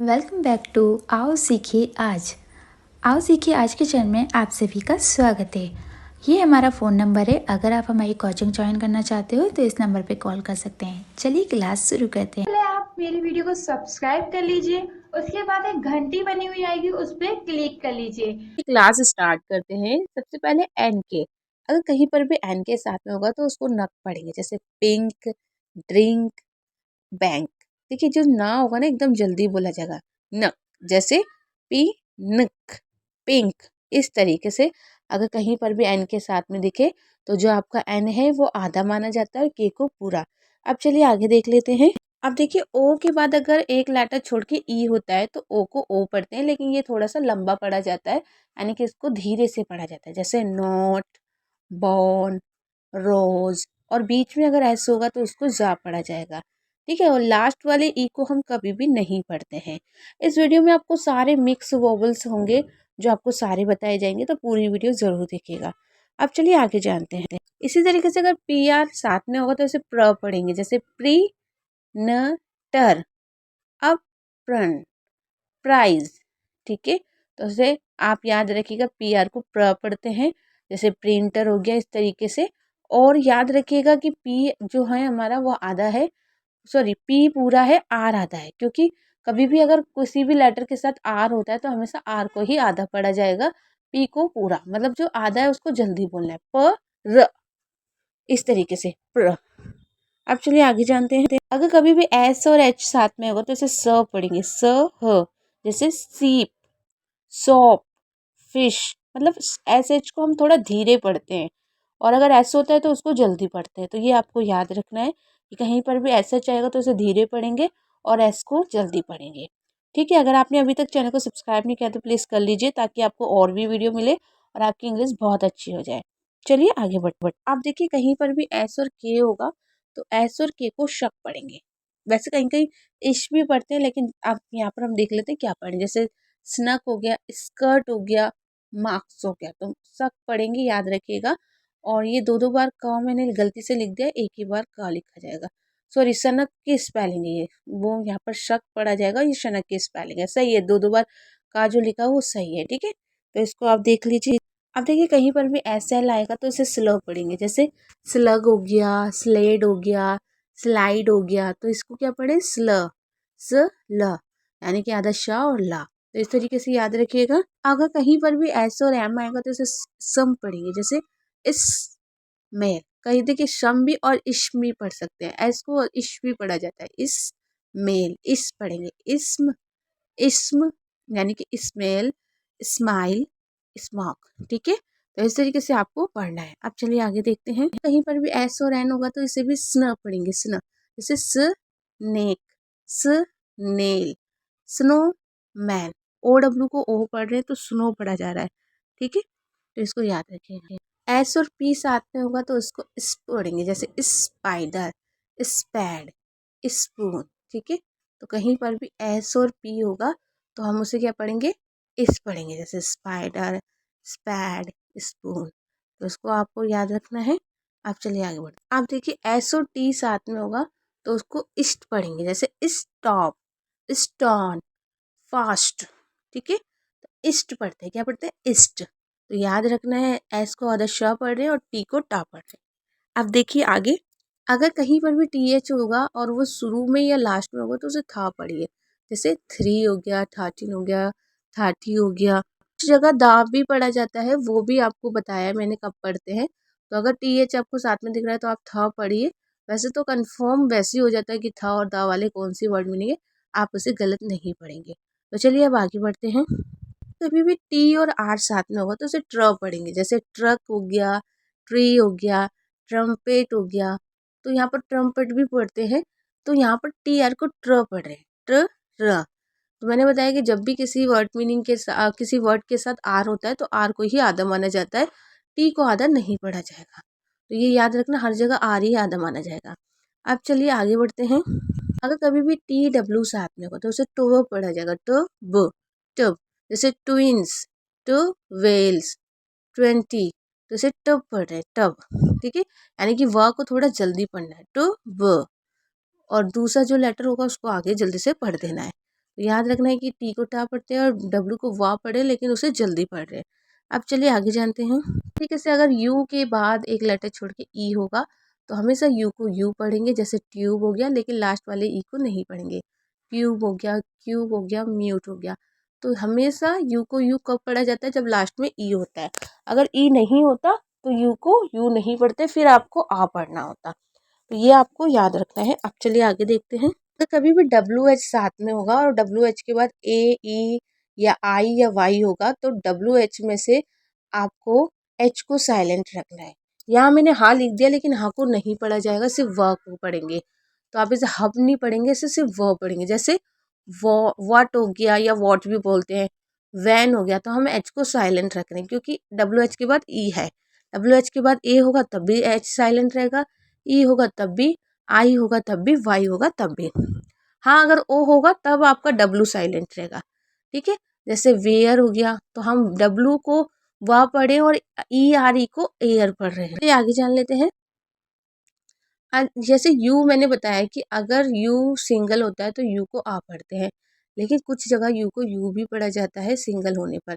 Welcome back to आओ सीखिए आज। आओ सीखिए आज के चैनल में आप सभी का स्वागत है। ये हमारा फ़ोन नंबर है। अगर आप हमारी कोचिंग ज्वाइन करना चाहते हो तो इस नंबर पे कॉल कर सकते हैं। चलिए क्लास शुरू करते हैं। पहले आप मेरी वीडियो को सब्सक्राइब कर लीजिए, उसके बाद एक घंटी बनी हुई आएगी, उस पर क्लिक कर लीजिए। क्लास स्टार्ट करते हैं। सबसे पहले एन के, अगर कहीं पर भी एन के साथ में होगा तो उसको नक पढ़ेंगे, जैसे पिंक, ड्रिंक, बैंक। देखिए जो ना होगा ना एकदम जल्दी बोला जाएगा, नक, जैसे पी नक, पिंक। इस तरीके से अगर कहीं पर भी एन के साथ में दिखे तो जो आपका एन है वो आधा माना जाता है और के को पूरा। अब चलिए आगे देख लेते हैं। अब देखिए ओ के बाद अगर एक लेटर छोड़ के ई होता है तो ओ को ओ पढ़ते हैं, लेकिन ये थोड़ा सा लंबा पढ़ा जाता है, यानी कि इसको धीरे से पढ़ा जाता है, जैसे नोट, बॉन, रोज। और बीच में अगर ऐसे होगा तो उसको जा पढ़ा जाएगा, ठीक है। और लास्ट वाले ई को हम कभी भी नहीं पढ़ते हैं। इस वीडियो में आपको सारे मिक्स वोवल्स होंगे जो आपको सारे बताए जाएंगे, तो पूरी वीडियो ज़रूर देखिएगा। अब चलिए आगे जानते हैं। इसी तरीके से अगर पी आर साथ में होगा तो इसे प्र पढ़ेंगे, जैसे प्री न टर, अब प्रण, प्राइज, ठीक है। तो उसे आप याद रखिएगा, पी आर को प्र पढ़ते हैं, जैसे प्रिंटर हो गया, इस तरीके से। और याद रखिएगा कि पी जो है हमारा वो आधा है, सॉरी पी पूरा है, आर आधा है, क्योंकि कभी भी अगर किसी भी लेटर के साथ आर होता है तो हमेशा आर को ही आधा पढ़ा जाएगा, पी को पूरा। मतलब जो आधा है उसको जल्दी बोलना है, प र, इस तरीके से प्र। अब चलिए आगे जानते हैं। अगर कभी भी एस और एच साथ में होगा तो इसे स पढ़ेंगे, स ह, जैसे सीप, सॉप, फिश। मतलब एस एच को हम थोड़ा धीरे पढ़ते हैं, और अगर ऐसा होता है तो उसको जल्दी पढ़ते हैं। तो ये आपको याद रखना है कि कहीं पर भी ऐसा चाहेगा तो उसे धीरे पढ़ेंगे और एस को जल्दी पढ़ेंगे, ठीक है। अगर आपने अभी तक चैनल को सब्सक्राइब नहीं किया तो प्लीज़ कर लीजिए, ताकि आपको और भी वीडियो मिले और आपकी इंग्लिश बहुत अच्छी हो जाए। चलिए आगे बढ़। आप देखिए कहीं पर भी एस और के होगा तो एस और के को शक पढ़ेंगे। वैसे कहीं कहीं इश भी पढ़ते हैं, लेकिन आप यहाँ पर हम देख लेते हैं क्या पढ़ें। जैसे स्नक हो गया, स्कर्ट हो गया, मार्क्स हो गया, तो शक पढ़ेंगे, याद रखिएगा। और ये दो दो बार क मैंने गलती से लिख दिया, एक ही बार क लिखा जाएगा। सॉरी, सनक की स्पेलिंग है ये, वो यहाँ पर शक पढ़ा जाएगा, ये शनक की स्पेलिंग है, सही है। दो दो बार का जो लिखा वो सही है, ठीक है। तो इसको आप देख लीजिए। अब देखिए कहीं पर भी एस एल आएगा तो इसे स्लग पढ़ेंगे, जैसे स्लग हो गया, स्लेड हो गया, स्लाइड हो गया, तो इसको क्या पढ़े, स्ल, स ल, यानी कि आधा श और ला। तो इस तरीके से याद रखिएगा। अगर कहीं पर भी एस और एम आएगा तो इसे सम पढ़ेंगे, जैसे इस मेल। कहीं देखिए शम भी और इश भी पढ़ सकते हैं, एस को और इश भी पढ़ा जाता है, इस मेल, इस पढ़ेंगे, इस्म, इस्म, यानी कि स्मेल, स्माइल, स्मॉक, ठीक है। तो इस तरीके से आपको पढ़ना है। अब चलिए आगे देखते हैं। कहीं पर भी एस और एन होगा तो इसे भी स्न पढ़ेंगे, स्न, जैसे snake, snail, snowman. O W को ओ पढ़ रहे हैं तो स्नो पढ़ा जा रहा है, ठीक है। तो इसको याद रखिए। एस और पी साथ में होगा तो इसको इस पढ़ेंगे, जैसे स्पाइडर, स्पैड, स्पून, ठीक है। तो कहीं पर भी एस और पी होगा तो हम उसे क्या पढ़ेंगे, इस पढ़ेंगे, जैसे स्पाइडर, स्पैड, स्पून। तो इसको आपको याद रखना है। आप चलिए आगे बढ़ते। आप देखिए एस और टी साथ में होगा तो उसको इस्ट पढ़ेंगे, जैसे स्टॉप, स्टॉन, फास्ट, ठीक है। तो इस्ट पढ़ते हैं, क्या पढ़ते हैं, इस्ट। तो याद रखना है, एस को आधा श पढ़ रहे हैं और टी को टा पढ़ रहे हैं। अब देखिए आगे। अगर कहीं पर भी टी एच होगा और वो शुरू में या लास्ट में होगा तो उसे था पढ़िए, जैसे 3 हो गया, 13 हो गया, 30 हो गया। कुछ जगह दा भी पढ़ा जाता है, वो भी आपको बताया है मैंने कब पढ़ते हैं। तो अगर टी एच आपको साथ में दिख रहा है तो आप था पढ़िए। वैसे तो कंफर्म वैसे ही हो जाता है कि था और दा वाले कौन सी वर्ड मीनिंग है, आप उसे गलत नहीं पढ़ेंगे। तो चलिए अब आगे बढ़ते हैं। कभी भी टी और आर साथ में होगा तो उसे ट्र पढ़ेंगे, जैसे ट्रक हो गया, ट्री हो गया, ट्रम्पेट हो गया। तो यहाँ पर ट्रम्पेट भी पढ़ते हैं, तो यहाँ पर टी आर को ट्र पढ़ रहे हैं, ट्र र। तो मैंने बताया कि जब भी किसी वर्ड मीनिंग के साथ, किसी वर्ड के साथ आर होता है तो आर को ही आधा माना जाता है, टी को आधा नहीं पढ़ा जाएगा। तो ये याद रखना, हर जगह आर ही आधा माना जाएगा। अब चलिए आगे बढ़ते हैं। अगर कभी भी टी डब्ल्यू साथ में होगा तो उसे टो पढ़ा जाएगा, ट ब, टब। जैसे ट्विंस, टू वेल्स, 20, तो इसे टब पढ़ रहे हैं, टब, ठीक है। यानी कि व को थोड़ा जल्दी पढ़ना है, टू व, और दूसरा जो लेटर होगा उसको आगे जल्दी से पढ़ देना है। तो याद रखना है कि टी को टा पढ़ते हैं और डब्ल्यू को वा पढ़े, लेकिन उसे जल्दी पढ़ रहे हैं। अब चलिए आगे जानते हैं। ठीक है, से अगर यू के बाद एक लेटर छोड़ के ई होगा तो हमेशा यू को यू पढ़ेंगे, जैसे ट्यूब हो गया, लेकिन लास्ट वाले ई को नहीं पढ़ेंगे। ट्यूब हो गया, क्यूब हो गया, म्यूट हो गया। तो हमेशा यू को यू कब पढ़ा जाता है? जब लास्ट में ई होता है। अगर ई नहीं होता तो यू को यू नहीं पढ़ते, फिर आपको आ पढ़ना होता। तो ये आपको याद रखना है। अब चलिए आगे देखते हैं। तो कभी भी डब्ल्यू एच साथ में होगा और डब्ल्यू एच के बाद ए, ई या आई या वाई होगा, तो डब्ल्यू एच में से आपको एच को साइलेंट रखना है। यहाँ मैंने हाँ लिख दिया, लेकिन हाँ को नहीं पढ़ा जाएगा, सिर्फ व को पढ़ेंगे। तो आप इसे हब नहीं पढ़ेंगे, इसे सिर्फ व पढ़ेंगे। जैसे वॉट हो गया या वॉट भी बोलते हैं, वैन हो गया, तो हम एच को साइलेंट रख रहे हैं क्योंकि डब्ल्यू एच के बाद ई है। डब्ल्यू एच के बाद ए होगा तब भी एच साइलेंट रहेगा, ई होगा तब भी, आई होगा तब भी, वाई होगा तब भी। हाँ, अगर ओ होगा तब आपका डब्ल्यू साइलेंट रहेगा। ठीक है, जैसे वेयर हो गया, तो हम डब्ल्यू को वा पढ़े और ई आर ई को एयर पढ़ रहे हैं। चलिए आगे जान लेते हैं। जैसे यू मैंने बताया कि अगर यू सिंगल होता है तो यू को आ पढ़ते हैं, लेकिन कुछ जगह यू को यू भी पढ़ा जाता है सिंगल होने पर।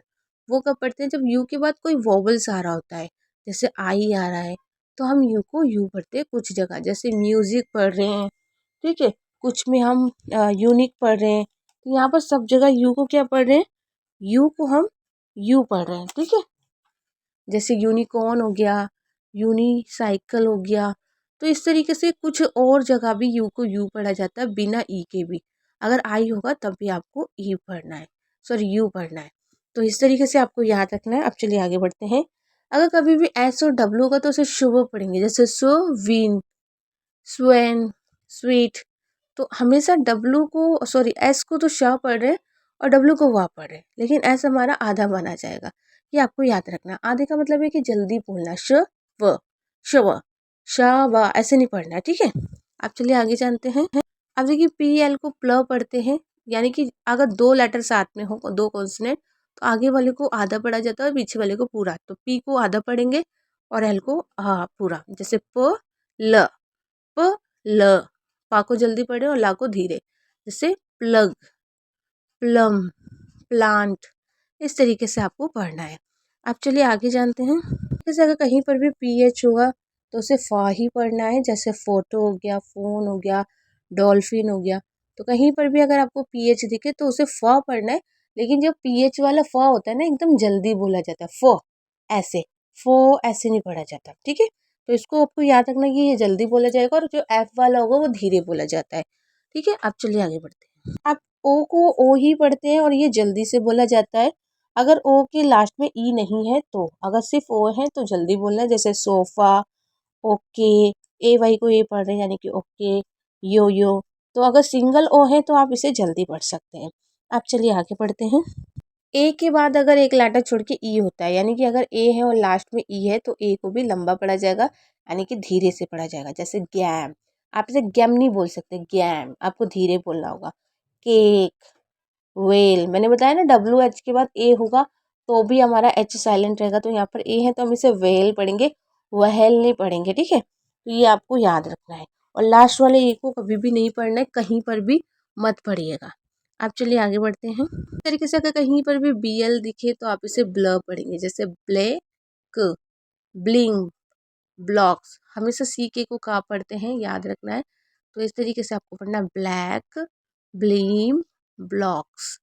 वो कब पढ़ते हैं? जब यू के बाद कोई वोवल्स आ रहा होता है, जैसे आई आ रहा है, तो हम यू को यू पढ़ते हैं कुछ जगह। जैसे म्यूजिक पढ़ रहे हैं, ठीक है, कुछ में हम यूनिक पढ़ रहे हैं, तो यहाँ पर सब जगह यू को क्या पढ़ रहे हैं? यू को हम यू पढ़ रहे हैं। ठीक है, जैसे यूनिकॉर्न हो गया, यूनिसाइकिल हो गया। तो इस तरीके से कुछ और जगह भी यू को यू पढ़ा जाता है बिना ई के भी। अगर आई होगा तब भी आपको ई पढ़ना है, सॉरी यू पढ़ना है। तो इस तरीके से आपको याद रखना है। अब चलिए आगे बढ़ते हैं। अगर कभी भी एस और डब्ल्यू होगा तो उसे शुभ पढ़ेंगे, जैसे सो, विन, स्वेन, स्वीट। तो हमेशा डब्ल्यू को, सॉरी एस को तो श पढ़ रहे हैं और डब्ल्यू को वाह पढ़ रहे हैं, लेकिन एस हमारा आधा माना जाएगा। ये आपको याद रखना। आधे का मतलब है कि जल्दी बोलना, व, श व ऐसे नहीं पढ़ना है। ठीक है, अब चलिए आगे जानते हैं। अब देखिए पी एल को प्ल पढ़ते हैं, यानी कि अगर दो लेटर साथ में हो, दो कॉन्सोनेंट, तो आगे वाले को आधा पढ़ा जाता है और पीछे वाले को पूरा। तो पी को आधा पढ़ेंगे और एल को पूरा। जैसे ल, प ल, पा को जल्दी पढ़े और ला को धीरे। जैसे प्लग, प्लम, प्लांट। इस तरीके से आपको पढ़ना है। अब चलिए आगे जानते हैं। जैसे अगर कहीं पर भी पी एच होगा तो उसे फा ही पढ़ना है, जैसे फोटो हो गया, फोन हो गया, डॉल्फिन हो गया। तो कहीं पर भी अगर आपको पी एच दिखे तो उसे फा पढ़ना है, लेकिन जो पी एच वाला फा होता है ना, एकदम जल्दी बोला जाता है। ऐसे, फो ऐसे नहीं पढ़ा जाता। ठीक है, तो इसको आपको याद रखना कि ये जल्दी बोला जाएगा और जो एफ वाला होगा वो धीरे बोला जाता है। ठीक है, अब चलिए आगे बढ़ते हैं। आप ओ को ओ ही पढ़ते हैं और ये जल्दी से बोला जाता है। अगर ओ के लास्ट में ई नहीं है तो, अगर सिर्फ ओ है तो जल्दी बोलना है, जैसे सोफा, ओके, ए वाई को ए पढ़ रहे हैं यानी कि ओके, यो। तो अगर सिंगल ओ है तो आप इसे जल्दी पढ़ सकते हैं। अब चलिए आगे पढ़ते हैं। ए के बाद अगर एक लेटर छोड़ के ई होता है, यानी कि अगर ए है और लास्ट में ई है, तो ए को भी लंबा पढ़ा जाएगा, यानी कि धीरे से पढ़ा जाएगा। जैसे गैम, आप इसे गैम नहीं बोल सकते, गैम आपको धीरे बोलना होगा। केक, वेल, मैंने बताया ना डब्ल्यू एच के बाद ए होगा तो भी हमारा एच साइलेंट रहेगा, तो यहाँ पर ए है तो हम इसे वेल पढ़ेंगे, वहेल नहीं पढ़ेंगे। ठीक है, तो ये आपको याद रखना है। और लास्ट वाले ए को कभी भी नहीं पढ़ना है, कहीं पर भी मत पढ़िएगा। आप चलिए आगे बढ़ते हैं। इस तरीके से अगर कहीं पर भी बी एल दिखे तो आप इसे ब्ल पढ़ेंगे, जैसे ब्लैक, ब्लिंग, ब्लॉक्स। हमेशा सी के को का पढ़ते हैं, याद रखना है। तो इस तरीके से आपको पढ़ना है, ब्लैक, ब्लीम, ब्लॉक्स।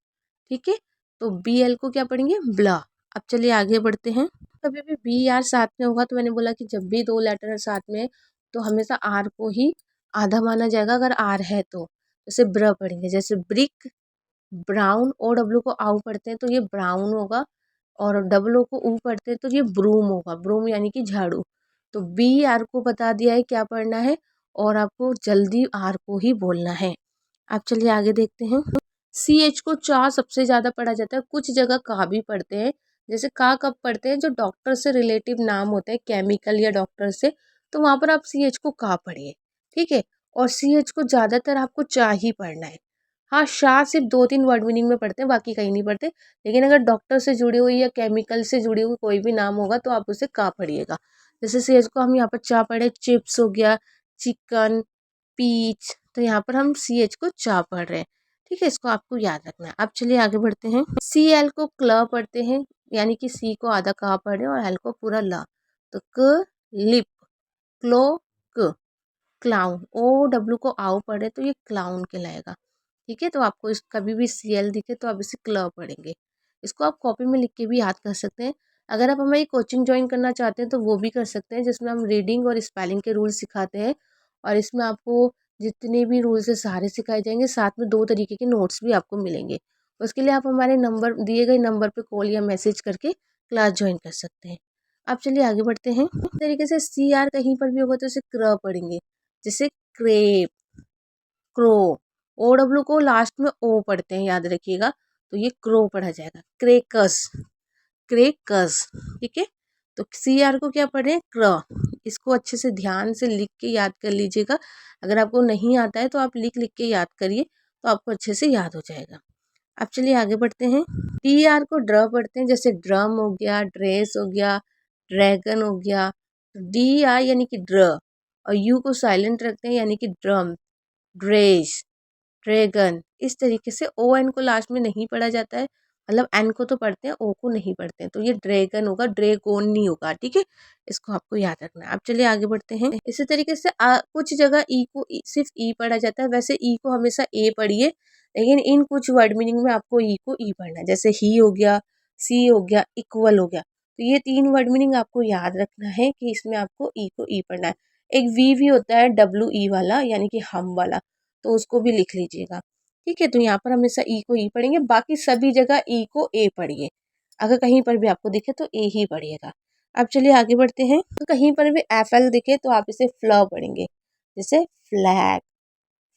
ठीक है, तो बी एल को क्या पढ़ेंगे? ब्ला। अब चलिए आगे बढ़ते हैं। कभी भी बी आर साथ में होगा तो मैंने बोला कि जब भी दो लेटर साथ में तो हमेशा आर को ही आधा माना जाएगा, अगर आर है तो। जैसे ब्र पढ़ेंगे, जैसे ब्रिक, ब्राउन। ओ डब्ल्यू को आउ पढ़ते हैं तो ये ब्राउन होगा, और डब्ल्यू को ऊ पढ़ते हैं तो ये ब्रूम होगा, ब्रूम यानी कि झाड़ू। तो बी आर को बता दिया है क्या पढ़ना है, और आपको जल्दी आर को ही बोलना है। अब चलिए आगे देखते हैं। सी एच को चा सबसे ज़्यादा पढ़ा जाता है, कुछ जगह का भी पढ़ते हैं। जैसे का कब पढ़ते हैं? जो डॉक्टर से रिलेटिव नाम होते हैं, केमिकल या डॉक्टर से, तो वहाँ पर आप सी एच को का पढ़िए। ठीक है, और सी एच को ज़्यादातर आपको चा ही पढ़ना है। हाँ, शाह सिर्फ 2-3 वर्ड मीनिंग में पढ़ते हैं, बाकी कहीं नहीं पढ़ते। लेकिन अगर डॉक्टर से जुड़ी हुई या केमिकल से जुड़ी हुई कोई भी नाम होगा तो आप उसे का पढ़िएगा। जैसे सी एच को हम यहाँ पर चा पढ़े, चिप्स हो गया, चिकन, पीच। तो यहाँ पर हम सी एच को चा पढ़ रहे हैं। ठीक है, इसको आपको याद रखना है। अब चलिए आगे बढ़ते हैं। सी एल को क्ल पढ़ते हैं, यानी कि सी को आधा का पढ़े और एल को पूरा ला, तो क लिप, क्लो क, क्लाउन। ओ डब्ल्यू को आओ पढ़े तो ये क्लाउन कहलाएगा। ठीक है, तो आपको इस कभी भी सी एल दिखे तो आप इसे क्ल पढ़ेंगे। इसको आप कॉपी में लिख के भी याद कर सकते हैं। अगर आप हमारी कोचिंग ज्वाइन करना चाहते हैं तो वो भी कर सकते हैं, जिसमें हम रीडिंग और स्पेलिंग के रूल्स सिखाते हैं, और इसमें आपको जितने भी रूल्स है सारे सिखाए जाएंगे। साथ में 2 तरीके के नोट्स भी आपको मिलेंगे। उसके लिए आप हमारे नंबर दिए गए नंबर पे कॉल या मैसेज करके क्लास ज्वाइन कर सकते हैं। अब चलिए आगे बढ़ते हैं। इस तरीके से सी आर कहीं पर भी होगा तो इसे क्र पढ़ेंगे, जैसे क्रेप, क्रो। ओ डब्ल्यू को लास्ट में ओ पढ़ते हैं, याद रखिएगा, तो ये क्रो पढ़ा जाएगा। क्रेकस, क्रेकस। ठीक है, तो सी आर को क्या पढ़े, क्र। इसको अच्छे से ध्यान से लिख के याद कर लीजिएगा। अगर आपको नहीं आता है तो आप लिख लिख के याद करिए, तो आपको अच्छे से याद हो जाएगा। अब चलिए आगे बढ़ते हैं। डी आर को ड्र पढ़ते हैं, जैसे ड्रम हो गया, ड्रेस हो गया, ड्रैगन हो गया। डी आर यानी कि ड्र, और यू को साइलेंट रखते हैं, यानी कि ड्रम, ड्रेस, ड्रैगन। इस तरीके से ओ एन को लास्ट में नहीं पढ़ा जाता है, मतलब एन को तो पढ़ते हैं, ओ को नहीं पढ़ते हैं, तो ये ड्रैगन होगा, ड्रैगोन नहीं होगा। ठीक है, इसको आपको याद रखना है। अब चलिए आगे बढ़ते हैं। इसी तरीके से कुछ जगह ई को सिर्फ ई पढ़ा जाता है, वैसे ई को हमेशा ए पढ़िए, लेकिन इन कुछ वर्ड मीनिंग में आपको ई को ई पढ़ना है, जैसे ही हो गया, सी हो गया, इक्वल हो गया। तो ये 3 वर्ड मीनिंग आपको याद रखना है कि इसमें आपको ई को ई पढ़ना है। एक वी भी होता है, डब्ल्यू ई वाला, यानी कि हम वाला, तो उसको भी लिख लीजिएगा। ठीक है, तो यहाँ पर हमेशा ई को ई पढ़ेंगे, बाकी सभी जगह ई को ए पढ़िए। अगर कहीं पर भी आपको दिखे तो ए ही पढ़िएगा। अब चलिए आगे बढ़ते हैं। तो कहीं पर भी एफ एल दिखे तो आप इसे फ्ल पढ़ेंगे, जैसे फ्लैग,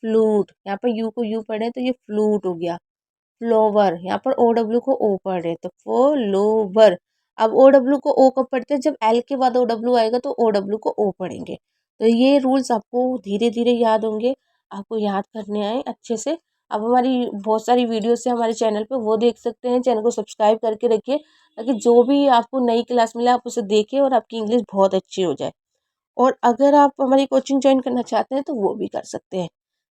फ्लूट। यहाँ पर यू को यू पढ़े तो ये फ्लूट हो गया। फ्लोवर, यहाँ पर ओ डब्ल्यू को ओ पढ़ रहे तो फ्लोवर। अब ओ डब्ल्यू को ओ कब पढ़ते हैं, जब एल के बाद ओ डब्ल्यू आएगा तो ओ डब्ल्यू को ओ पढ़ेंगे। तो ये रूल्स आपको धीरे धीरे याद होंगे, आपको याद करने आए अच्छे से। अब हमारी बहुत सारी वीडियोस है हमारे चैनल पे, वो देख सकते हैं। चैनल को सब्सक्राइब करके रखिए, ताकि जो भी आपको नई क्लास मिले आप उसे देखिए और आपकी इंग्लिश बहुत अच्छी हो जाए। और अगर आप हमारी कोचिंग ज्वाइन करना चाहते हैं तो वो भी कर सकते हैं।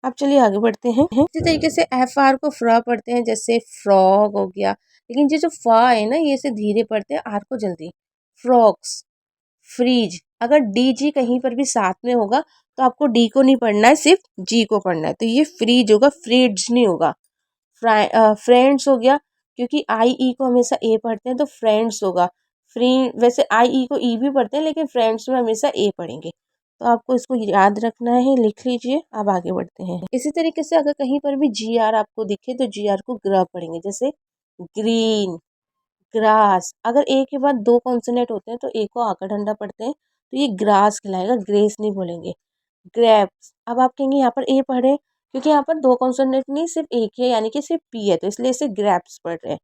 अब चलिए आगे बढ़ते हैं। इसी तरीके से एफ आर को फ्रा पढ़ते हैं, जैसे फ्रॉग हो गया, लेकिन ये जो फा है ना, ये से धीरे पढ़ते हैं, आर को जल्दी। Frocks, freeze. अगर डी जी कहीं पर भी साथ में होगा तो आपको डी को नहीं पढ़ना है, सिर्फ जी को पढ़ना है, तो ये फ्रीज होगा, फ्रीज नहीं होगा। फ्रेंड्स हो गया, क्योंकि आई ई को हमेशा ए पढ़ते हैं तो फ्रेंड्स होगा। फ्री, वैसे आई ई को ई भी पढ़ते हैं, लेकिन फ्रेंड्स में हमेशा ए पढ़ेंगे, तो आपको इसको याद रखना है, लिख लीजिए। अब आगे बढ़ते हैं। इसी तरीके से अगर कहीं पर भी जी आर आपको दिखे तो जी आर को ग्र पढ़ेंगे, जैसे ग्रीन, ग्रास। अगर ए के बाद 2 कॉन्सोनेंट होते हैं तो ए को आका डंडा पढ़ते हैं, तो ये ग्रास कहलाएगा, ग्रेस नहीं बोलेंगे। ग्रेप्स। अब आप कहेंगे यहाँ पर ए पढ़े, क्योंकि यहाँ पर 2 कॉन्सोनेंट नहीं, सिर्फ एक ही है, यानी कि सिर्फ पी है, तो इसलिए इसे ग्रेप्स पढ़ रहे हैं।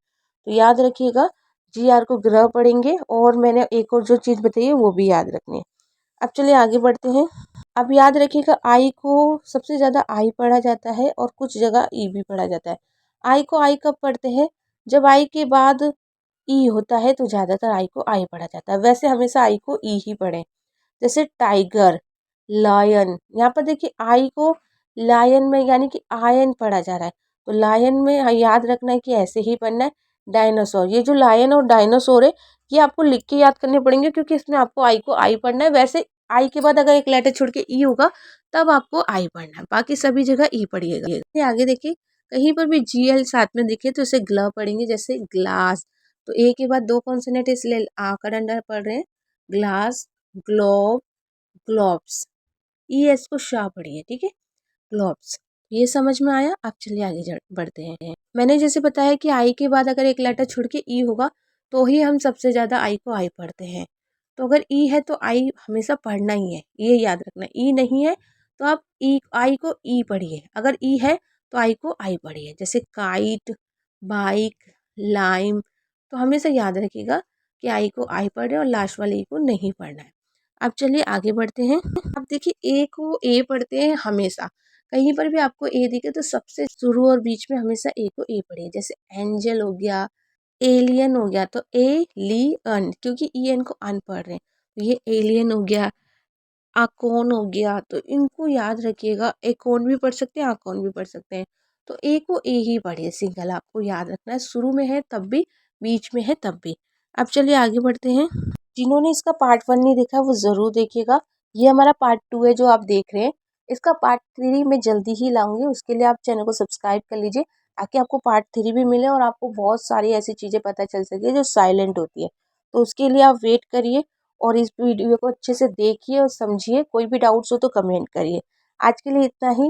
तो याद रखिएगा, जी आर को ग्रह पढ़ेंगे, और मैंने एक और जो चीज़ बताई है वो भी याद रखनी है। अब चलिए आगे बढ़ते हैं। अब याद रखिएगा, आई को सबसे ज़्यादा आई पढ़ा जाता है, और कुछ जगह ई भी पढ़ा जाता है। आई को आई कब पढ़ते हैं, जब आई के बाद ई होता है तो ज़्यादातर आई को आई पढ़ा जाता है, वैसे हमेशा आई को ई ही पढ़ें। जैसे टाइगर, लायन। यहाँ पर देखिए आई को लायन में यानी कि आयन पढ़ा जा रहा है, तो लायन में याद रखना है कि ऐसे ही पढ़ना है। डायनासोर, ये जो लायन और डायनासोर है ये आपको लिख के याद करने पड़ेंगे, क्योंकि इसमें आपको आई को आई पढ़ना है। वैसे आई के बाद अगर एक लेटर छोड़ के ई होगा तब आपको आई पढ़ना है, बाकी सभी जगह ई पढ़िएगा। ये आगे देखिए, कहीं पर भी जी एल साथ में दिखे तो इसे ग्ल पढ़ेंगे, जैसे ग्लास। तो ए के बाद 2 कॉन्सोनेंट इसलिए आ का डंडा पढ़ रहे हैं। Glass, globe, globes. E S को शाह पढ़िए, ठीक है, ग्लोब्स। ये समझ में आया। अब चलिए आगे बढ़ते हैं। मैंने जैसे बताया कि आई के बाद अगर एक लेटर छोड़ के ई होगा तो ही हम सबसे ज़्यादा आई को आई पढ़ते हैं। तो अगर ई है तो आई हमेशा पढ़ना ही है, ये याद रखना। ई नहीं है तो आप ई आई को ई पढ़िए, अगर ई है तो आई को आई पढ़िए, जैसे काइट, बाइक, लाइम। तो हमेशा याद रखिएगा कि आई को आई पढ़े और लास्ट वाले ई को नहीं पढ़ना है। अब चलिए आगे बढ़ते हैं। अब देखिए, ए को ए पढ़ते हैं हमेशा, कहीं पर भी आपको ए दिखे तो सबसे शुरू और बीच में हमेशा ए को ए पढ़िए, जैसे एंजल हो गया, एलियन हो गया, तो ए ली अन, क्योंकि ई एन को अन पढ़ रहे हैं, तो ये एलियन हो गया। आकोन हो गया, तो इनको याद रखिएगा, एकोन भी पढ़ सकते हैं, आकोन भी पढ़ सकते हैं। तो ए को ए ही पढ़िए सिंगल, आपको याद रखना है, शुरू में है तब भी, बीच में है तब भी। अब चलिए आगे बढ़ते हैं। जिन्होंने इसका पार्ट 1 नहीं देखा वो ज़रूर देखिएगा। ये हमारा पार्ट 2 है जो आप देख रहे हैं। इसका पार्ट 3 मैं जल्दी ही लाऊंगी, उसके लिए आप चैनल को सब्सक्राइब कर लीजिए ताकि आपको पार्ट 3 भी मिले और आपको बहुत सारी ऐसी चीज़ें पता चल सके जो साइलेंट होती है। तो उसके लिए आप वेट करिए और इस वीडियो को अच्छे से देखिए और समझिए। कोई भी डाउट्स हो तो कमेंट करिए। आज के लिए इतना ही।